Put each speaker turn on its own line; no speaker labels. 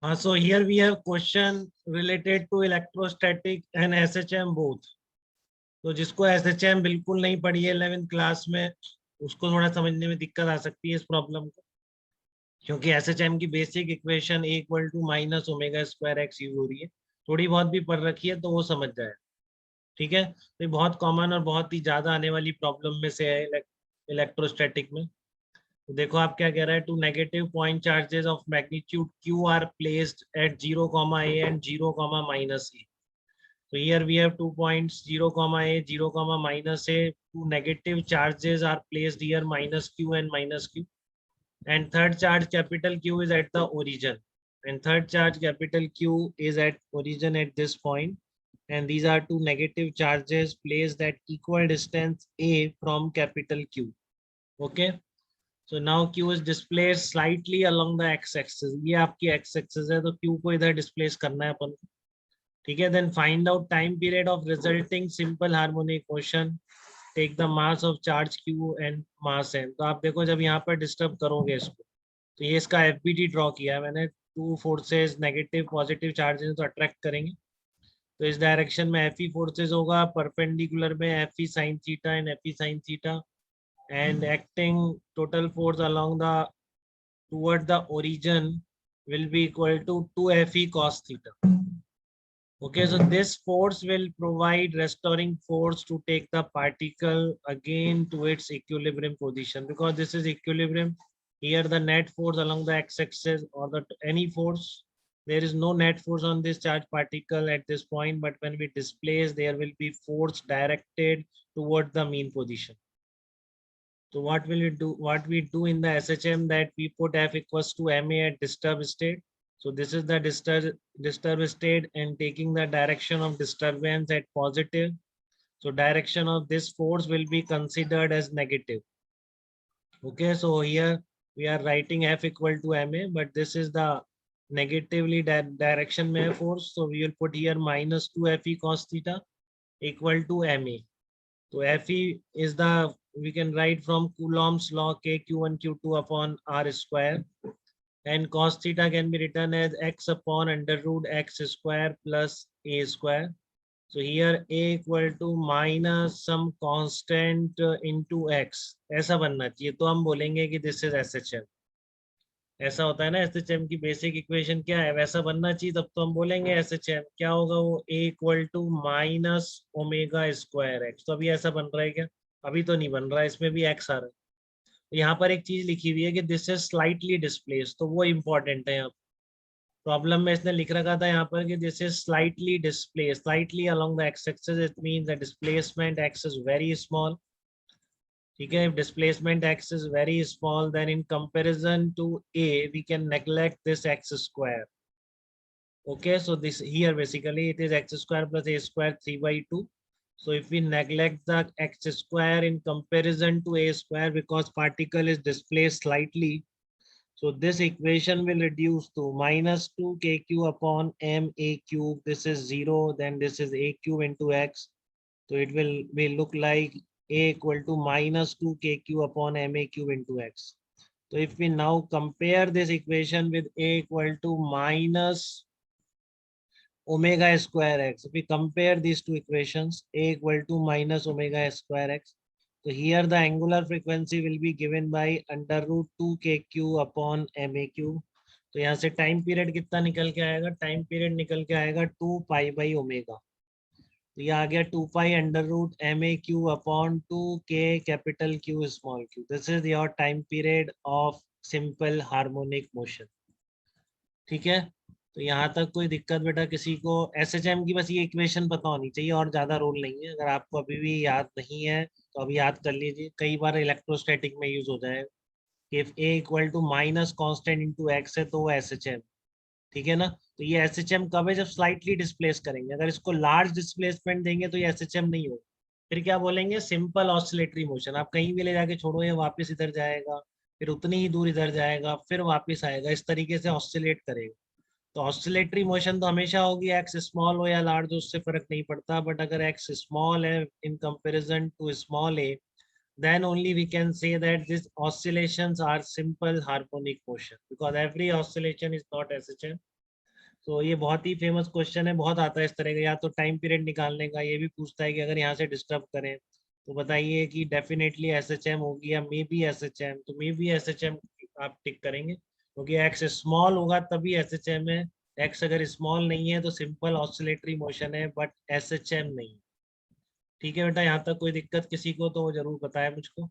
So here we have question related to electrostatic and SHM both. तो जिसको SHM बिल्कुल नहीं पढ़ी है 11th क्लास में, उसको थोड़ा समझने में दिक्कत आ सकती है इस प्रॉब्लम को, क्योंकि SHM की basic equation A equal to minus omega square x use हो रही है। थोड़ी बहुत भी पढ़ रखी है तो वो समझ जाए। ठीक है, तो ये बहुत कॉमन और बहुत ही ज्यादा आने वाली प्रॉब्लम में से है इलेक्ट्रोस्टैटिक में। तो देखो आप क्या कह रहा है, two negative point charges of magnitude q are placed at 0 comma a and 0 comma minus a. So here we have 2 points 0 comma a 0 comma minus a. Two negative charges are placed here, minus q and minus q, and third charge capital Q is at the origin, and third charge capital Q is at origin at this point, and these are two negative charges placed at equal distance a from capital Q. Okay, so now Q is displaced slightly along the x-axis. ये आपकी x-axis है, तो Q को इधर displace करना है अपन को। ठीक है, then find out time period of resulting simple harmonic motion. Take the mass of charge Q and mass m. तो आप देखो जब यहाँ पर डिस्टर्ब करोगे इसको, तो ये इसका FBT ड्रॉ किया है मैंने। Two forces negative positive charges तो अट्रैक्ट करेंगे, तो इस डायरेक्शन में FE फोर्सेस होगा, परपेंडिकुलर में FE sin theta and FE sin theta, and acting total force along the toward the origin will be equal to 2FE cos theta. Okay, so this force will provide restoring force to take the particle again to its equilibrium position, because this is equilibrium. Here the net force along the x-axis or the any force, there is no net force on this charge particle at this point, but when we displace, there will be force directed toward the mean position. So what will we do? What we do in the SHM, that we put F equals to ma at disturbed state. So this is the disturbed state, and taking the direction of disturbance at positive. So direction of this force will be considered as negative. Okay, so here we are writing F equal to ma, but this is the negatively direction में force. So we will put here minus 2 Fe cos theta equal to ma. So Fe is the, we can write from Coulomb's law, k q1 q2 upon r square, and cos theta can be written as x upon under root x square plus a square. So here a equal to minus some constant into x, ऐसा बनना चाहिए। तो हम बोलेंगे कि this is SHM। ऐसा होता है ना, SHM की बेसिक इक्वेशन क्या है, वैसा बनना चाहिए, तब तो हम बोलेंगे SHM। क्या होगा वो, a equal to minus omega square x. तो अभी ऐसा बन रहा है क्या? अभी तो नहीं बन रहा है, इसमें भी x आ रहा है। तो यहाँ पर एक चीज लिखी हुई है कि दिस इज स्लाइटली डिस्प्लेस, तो वो इंपॉर्टेंट है। यहाँ प्रॉब्लम में इसने लिख रखा था यहाँ पर कि this is slightly displace, slightly along the x axis, it means the displacement x is very small. ठीक है, if displacement x is very small, then in comparison to a we can neglect this x square. Okay, so this here basically it is x square plus a square 3/2. So if we neglect the x square in comparison to a square, because particle is displaced slightly, so this equation will reduce to minus 2kq upon m a cube. This is 0, then this is a cube into x. So it will look like a equal to minus 2kq upon ma cube into x. So if we now compare this equation with a equal to minus omega square x, if we compare these two equations, a equal to minus omega square x, so here the angular frequency will be given by under root 2kq upon ma cube. तो यहाँ से time period कितना निकल के आएगा, time period निकल के आएगा 2 पाई बाई ओमेगा। तो ये आ गया 2 pi under root ma q upon 2k capital Q small q. This is your time period of simple harmonic motion. ठीक है, तो यहाँ तक कोई दिक्कत बेटा किसी को? SHM की बस ये इक्वेशन पता होनी चाहिए, और ज्यादा रोल नहीं है। अगर आपको अभी भी याद नहीं है तो अभी याद कर लीजिए, कई बार इलेक्ट्रोस्टैटिक में यूज हो जाएगा कि if a equal to minus constant into x है तो वो SHM। ठीक है ना, तो ये SHM कब है, जब स्लाइटली डिस्प्लेस करेंगे। अगर इसको लार्ज डिस्प्लेसमेंट देंगे तो ये SHM नहीं होगा। फिर क्या बोलेंगे, सिंपल ऑसिलेटरी मोशन। आप कहीं भी ले जाके छोड़ो, ये वापस इधर जाएगा, फिर उतनी ही दूर इधर जाएगा, फिर वापस आएगा, इस तरीके से ऑसिलेट करेगा। तो ऑसिलेटरी मोशन तो हमेशा होगी, एक्स स्मॉल हो या लार्ज हो उससे फर्क नहीं पड़ता, बट अगर एक्स स्मॉल है in comparison to small a, then only we can say that these oscillations are simple harmonic motion, because every oscillation is not SHM. तो ये बहुत ही फेमस क्वेश्चन है, बहुत आता है इस तरह का, या तो टाइम पीरियड निकालने का, ये भी पूछता है कि अगर यहाँ से डिस्टर्ब करें तो बताइए कि डेफिनेटली एसएचएम होगी या मे बी एसएचएम, तो मे बी एसएचएम आप टिक करेंगे क्योंकि एक्स स्मॉल होगा तभी एसएचएम है। एक्स अगर स्मॉल नहीं है तो सिंपल ऑसिलेटरी मोशन है बट एसएचएम नहीं। ठीक है बेटा, यहाँ तक कोई दिक्कत किसी को तो वो जरूर बताए मुझको।